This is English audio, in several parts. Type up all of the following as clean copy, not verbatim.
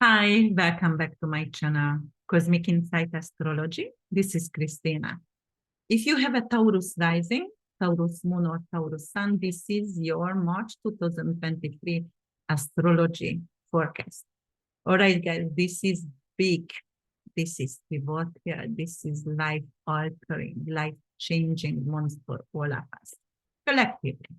Hi, welcome back to my channel, Cosmic Insight Astrology. This is Christina. If you have a Taurus rising, Taurus moon or Taurus sun, this is your March 2023 astrology forecast. All right, guys, this is big. This is pivotal. This is life-altering, life-changing month for all of us collectively.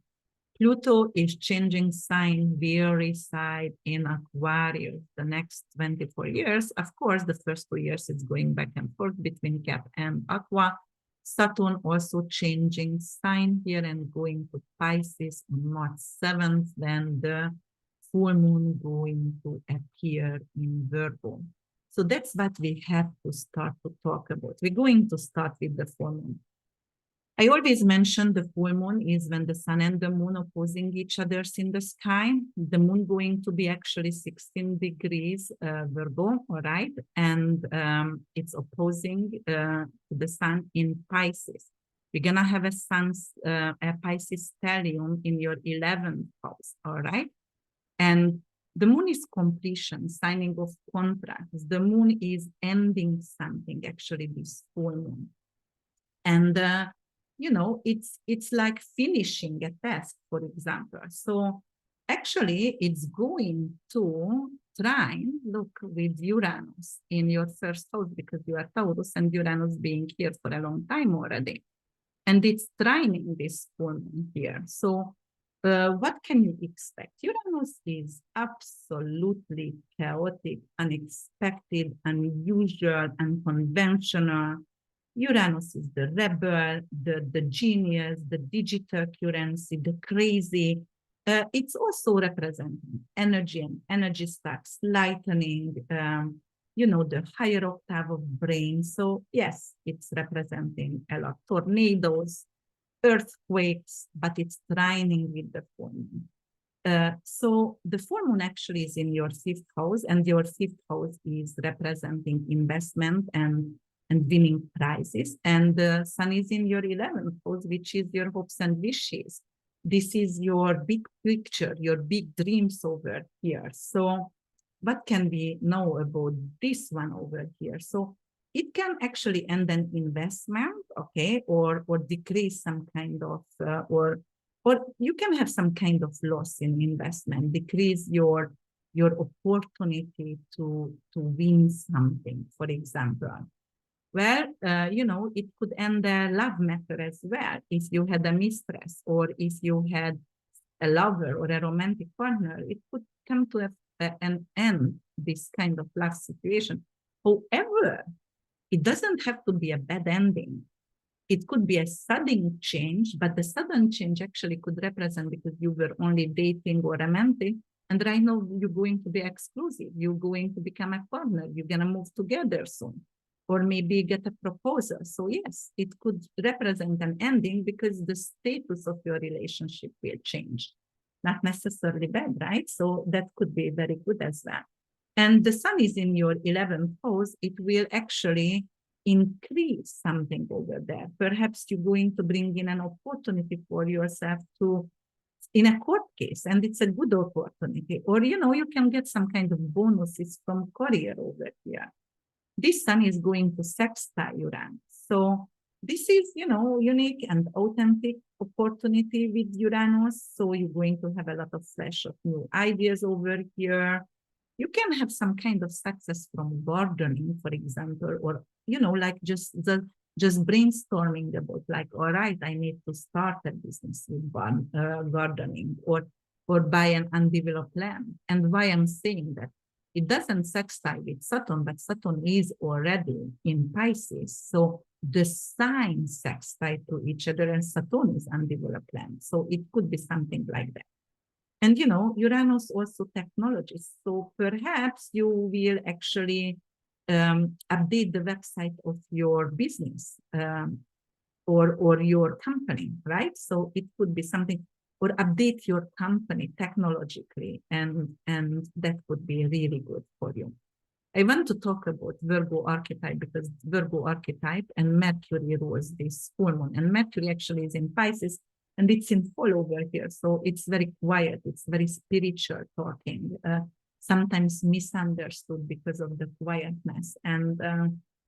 Pluto is changing sign, will reside in Aquarius the next 24 years. Of course, the first 2 years it's going back and forth between Cap and Aqua. Saturn also changing sign here and going to Pisces on March 7th. Then the full moon going to appear in Virgo. So that's what we have to start to talk about. We're going to start with the full moon. I always mention the full moon is when the sun and the moon opposing each other in the sky. The moon going to be actually 16 degrees Virgo, all right? And it's opposing the sun in Pisces. We're gonna have a Pisces stellium in your 11th house, all right? And the moon is completion, signing of contracts. The moon is ending something, actually, this full moon. And it's like finishing a task, for example. So actually it's going to trine, look, with Uranus in your first house, because you are Taurus and Uranus being here for a long time already. And it's trining this full moon here. So what can you expect? Uranus is absolutely chaotic, unexpected, unusual, unconventional. Uranus is the rebel, the genius, the digital currency, the crazy. It's also representing energy, and energy starts lightening, the higher octave of brain. So yes, it's representing a lot tornadoes, earthquakes, but it's trining with the full moon. So the full moon actually is in your fifth house, and your fifth house is representing investment and winning prizes. And the sun is in your 11th house, which is your hopes and wishes. This is your big picture, your big dreams over here. So what can we know about this one over here? So it can actually end an investment, okay, or decrease some kind of, or you can have some kind of loss in investment, decrease your opportunity to win something, for example. Well, it could end a love matter as well. If you had a mistress, or if you had a lover or a romantic partner, it could come to an end, this kind of love situation. However, it doesn't have to be a bad ending. It could be a sudden change, but the sudden change actually could represent because you were only dating or romantic, and right now you're going to be exclusive. You're going to become a partner. You're going to move together soon, or maybe get a proposal. So yes, it could represent an ending because the status of your relationship will change. Not necessarily bad, right? So that could be very good as well. And the sun is in your 11th house. It will actually increase something over there. Perhaps you're going to bring in an opportunity for yourself to in a court case, and it's a good opportunity. Or, you can get some kind of bonuses from career over here. This sun is going to sextile Uranus. So this is, unique and authentic opportunity with Uranus. So you're going to have a lot of flash of new ideas over here. You can have some kind of success from gardening, for example, or, like just brainstorming about, like, all right, I need to start a business with gardening, or buy an undeveloped land. And why I'm saying that, it doesn't sextile with Saturn, but Saturn is already in Pisces. So the signs sextile to each other, and Saturn is undeveloped land. So it could be something like that. And, Uranus also technology. So perhaps you will actually update the website of your business or your company, right? So it could be something, or update your company technologically, and that would be really good for you. I want to talk about Virgo archetype, because Virgo archetype and Mercury rules this full moon, and Mercury actually is in Pisces, and it's in full over here. So it's very quiet. It's very spiritual talking. sometimes misunderstood because of the quietness. And,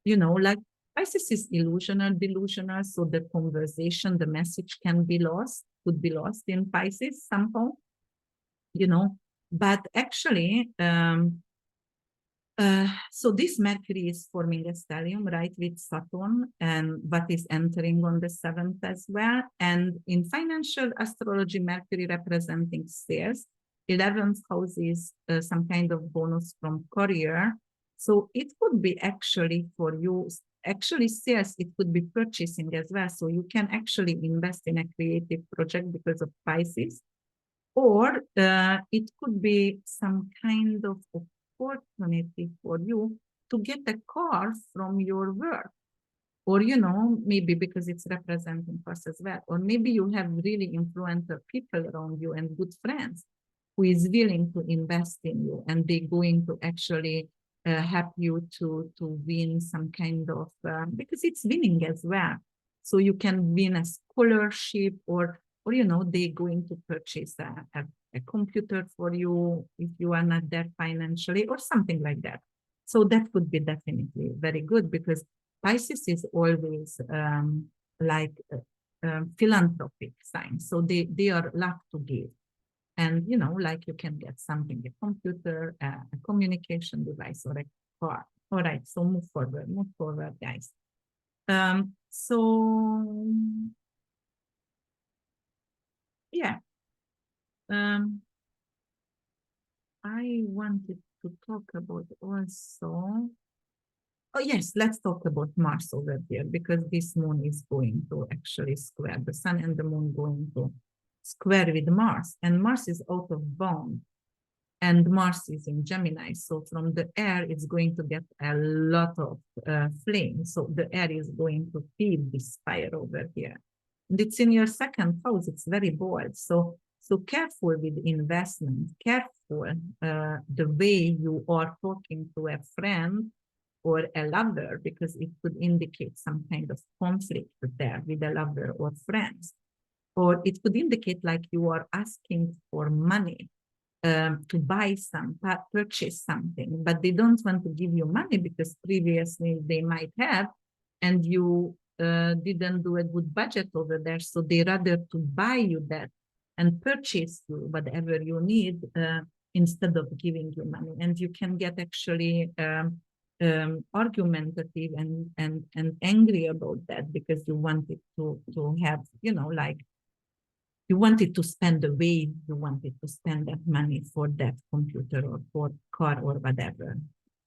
you know, like Pisces is illusional, delusional, so the conversation, the message can be lost, could be lost in Pisces somehow, you know, but actually, so this Mercury is forming a stellium, right, with Saturn, and but is entering on the 7th as well. And in financial astrology, Mercury representing sales. 11th house is some kind of bonus from career. So it could be actually for you, actually sales, it could be purchasing as well. So you can actually invest in a creative project because of Pisces. Or it could be some kind of opportunity for you to get a car from your work. Or, you know, maybe because it's representing us as well. Or maybe you have really influential people around you and good friends who is willing to invest in you, and they're going to actually help you to win some kind of, because it's winning as well. So you can win a scholarship, or you know, they're going to purchase a computer for you if you are not there financially, or something like that. So that could be definitely very good, because Pisces is always like philanthropic sign. So they are love to give. And, you know, like you can get something, a computer, a communication device, or a car. All right, so move forward, guys. So, yeah. I wanted to talk about also, oh yes, let's talk about Mars over there, because this moon is going to actually square, the sun and the moon going to square with Mars, and Mars is out of bound, and Mars is in Gemini. So from the air, it's going to get a lot of flame. So the air is going to feed this fire over here. And it's in your 2nd house. It's very bold. So careful with investment. Careful the way you are talking to a friend or a lover, because it could indicate some kind of conflict there with a lover or friends. Or it could indicate like you are asking for money to buy purchase something, but they don't want to give you money because previously they might have, and you didn't do a good budget over there. So they rather to buy you that and purchase you whatever you need instead of giving you money. And you can get actually argumentative and angry about that, because you wanted to have, you know, like you wanted to spend the way you wanted to spend that money for that computer or for car or whatever.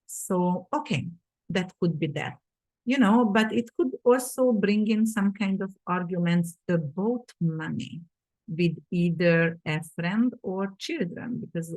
So, okay, that could be that, you know, but it could also bring in some kind of arguments about money with either a friend or children, because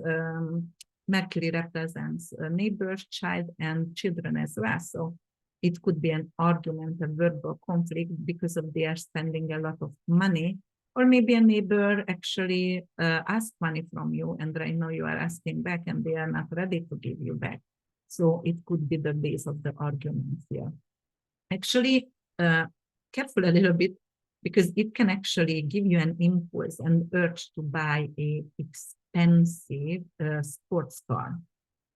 Mercury represents neighbors, child, and children as well. So it could be an argument, a verbal conflict, because of they are spending a lot of money. Or maybe a neighbor actually asked money from you, and right now you are asking back, and they are not ready to give you back. So it could be the base of the argument here. Actually, careful a little bit, because it can actually give you an impulse and urge to buy a expensive sports car,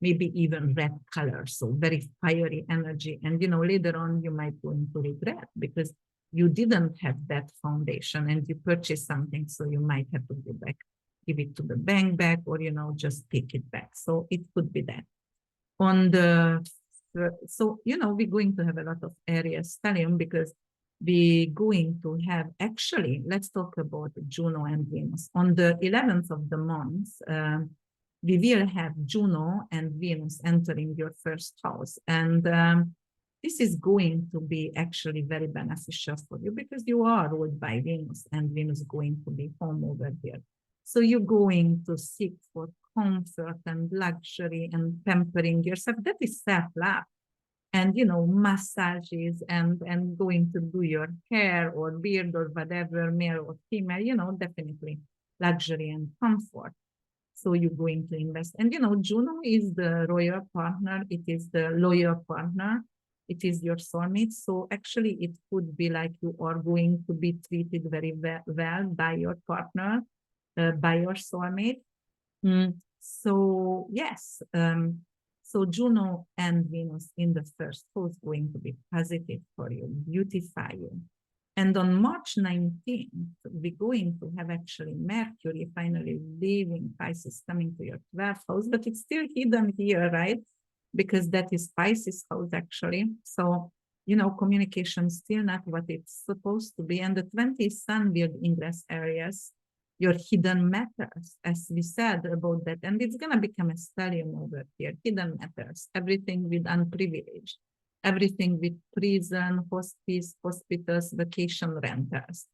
maybe even red color, so very fiery energy. And, you know, later on you might go into regret because you didn't have that foundation and you purchased something, so you might have to give it to the bank back, or, you know, just take it back. So it could be that. So, you know, we're going to have a lot of Aries stellium, because we're going to have, actually, let's talk about Juno and Venus. On the 11th of the month, we will have Juno and Venus entering your 1st house. And this is going to be actually very beneficial for you, because you are ruled by Venus, and Venus is going to be home over here. So you're going to seek for comfort and luxury and pampering yourself. That is self-love. And, you know, massages and going to do your hair or beard or whatever, male or female, you know, definitely luxury and comfort. So you're going to invest. And, you know, Juno is the royal partner. It is the loyal partner. It is your soulmate. So actually it could be like you are going to be treated very well by your partner, by your soulmate. So yes, so Juno and Venus in the first house going to be positive for you, beautify you. And on March 19th, we're going to have actually Mercury finally leaving Pisces, coming to your 12th house, but it's still hidden here, right? Because that is Pisces house actually. So, communication still not what it's supposed to be. And the 20th sun will ingress areas, your hidden matters, as we said about that. And it's going to become a stellium over here, hidden matters, everything with unprivileged, everything with prison, hospice, hospitals, vacation renters,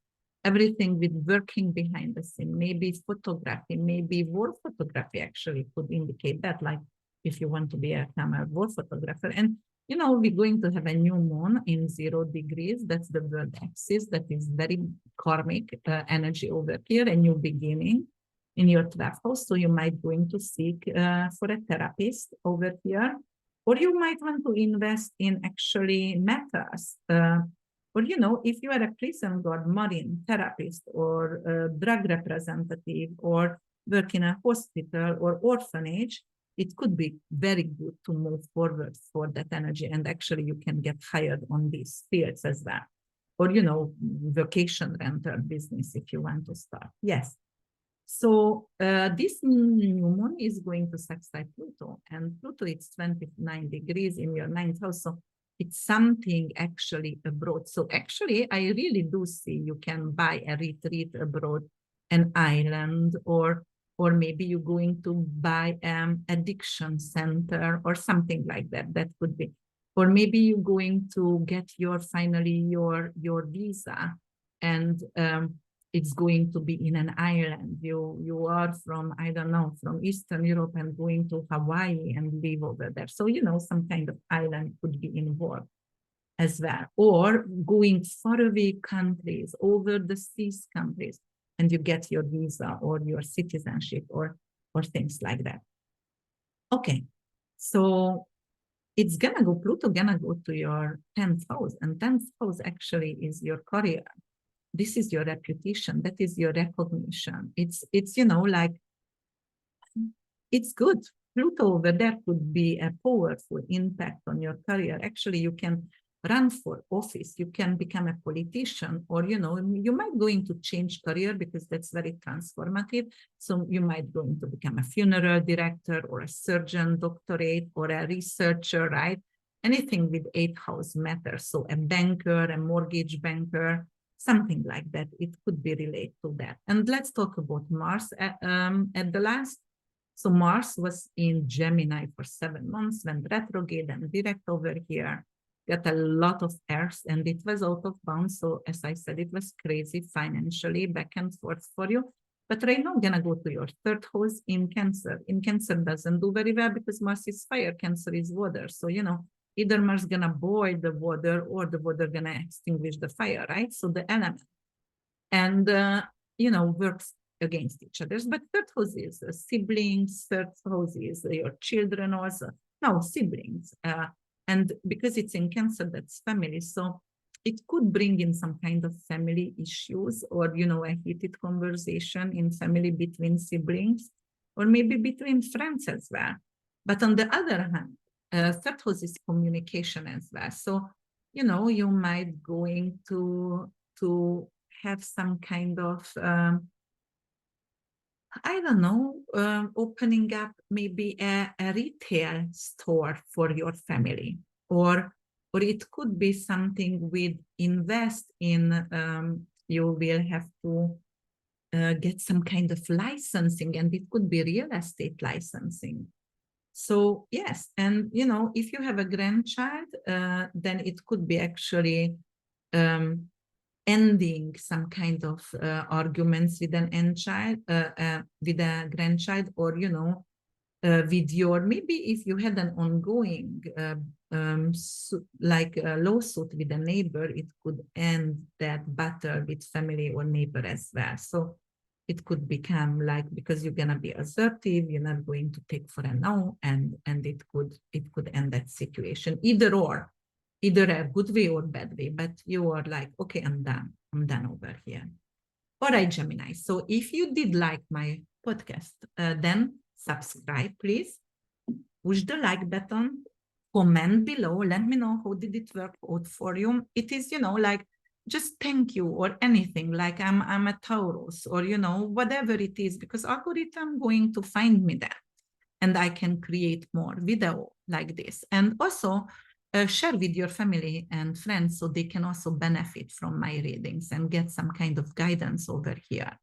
everything with working behind the scene, maybe photography, maybe war photography actually could indicate that, like if you want to be a camera war photographer. And we're going to have a new moon in 0 degrees. That's the world axis. That is very karmic energy over here, a new beginning in your 12th house. So you might going to seek for a therapist over here, or you might want to invest in actually matters. Or, if you are a prison guard, marine therapist, or a drug representative, or work in a hospital or orphanage, it could be very good to move forward for that energy. And actually you can get hired on these fields as well. Or, vacation rental business if you want to start. Yes. So this new moon is going to sextile Pluto, and Pluto is 29 degrees in your 9th house. So it's something actually abroad. So actually, I really do see you can buy a retreat abroad, an island, or maybe you're going to buy an addiction center or something like that. That could be. Or maybe you're going to get finally your visa, and it's going to be in an island. You are from, I don't know, from Eastern Europe and going to Hawaii and live over there. So, some kind of island could be involved as well. Or going far away countries, over the seas countries, and you get your visa or your citizenship or things like that. Okay, so it's Pluto gonna go to your 10th house, and 10th house actually is your career. This is your reputation. That is your recognition. It's like, it's good. Pluto over there could be a powerful impact on your career. Actually, you can run for office. You can become a politician, or, you might going to change career because that's very transformative. So you might going to become a funeral director or a surgeon doctorate or a researcher, right? Anything with 8th house matters. So a banker, a mortgage banker, something like that. It could be related to that. And let's talk about Mars at the last. So Mars was in Gemini for 7 months, went retrograde and direct over here, got a lot of Earth, and it was out of bounds. So as I said, it was crazy financially back and forth for you. But right now, I'm gonna go to your 3rd house in Cancer. In Cancer doesn't do very well because Mars is fire, Cancer is water. So, either Mars gonna boil the water or the water gonna extinguish the fire, right? So the element. And, works against each other. But 3rd house is siblings, 3rd house is your children also. No, siblings. And because it's in Cancer, that's family. So it could bring in some kind of family issues, or, a heated conversation in family between siblings, or maybe between friends as well. But on the other hand, 3rd house is communication as well. So, you might going to have some kind of, I don't know, opening up maybe a retail store for your family, or it could be something with invest in, you will have to get some kind of licensing, and it could be real estate licensing. So yes, and if you have a grandchild, then it could be actually ending some kind of arguments with with a grandchild, or with your, maybe if you had an ongoing like a lawsuit with a neighbor, it could end that battle with family or neighbor as well. So it could become like, because you're gonna be assertive, you're not going to take for a no, and it could end that situation, either a good way or bad way, but you are like, okay, I'm done over here. All right, Gemini. So if you did like my podcast, then subscribe, please. Push the like button, comment below, let me know how did it work out for you. It is, like just thank you or anything, like I'm a Taurus or, whatever it is, because algorithm going to find me there and I can create more video like this. And also share with your family and friends so they can also benefit from my readings and get some kind of guidance over here.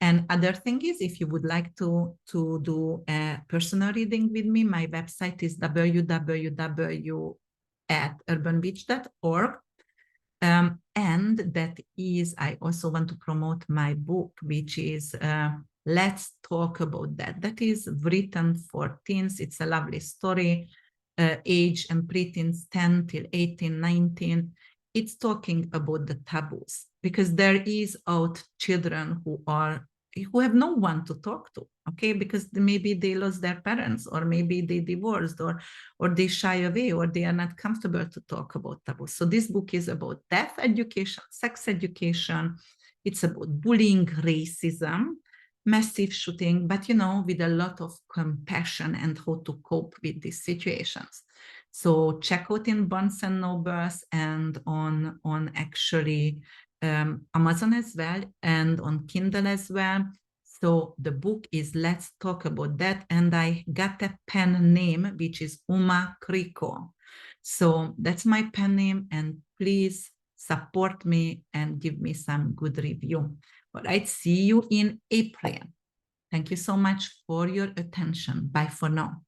And other thing is, if you would like to do a personal reading with me, my website is www.urbanbeach.org. And that is, I also want to promote my book, which is Let's Talk About That. That is written for teens. It's a lovely story, age and preteens 10 till 18, 19. It's talking about the taboos, because there is out children who have no one to talk to, okay, because maybe they lost their parents, or maybe they divorced, or they shy away, or they are not comfortable to talk about taboos. So this book is about death education, sex education. It's about bullying, racism, massive shooting, but with a lot of compassion and how to cope with these situations. So check out in Barnes and Nobles and on actually Amazon as well, and on Kindle as well. So the book is Let's Talk About That. And I got a pen name, which is Uma Kriko. So that's my pen name, and please support me and give me some good review. All right, see you in April. Thank you so much for your attention. Bye for now.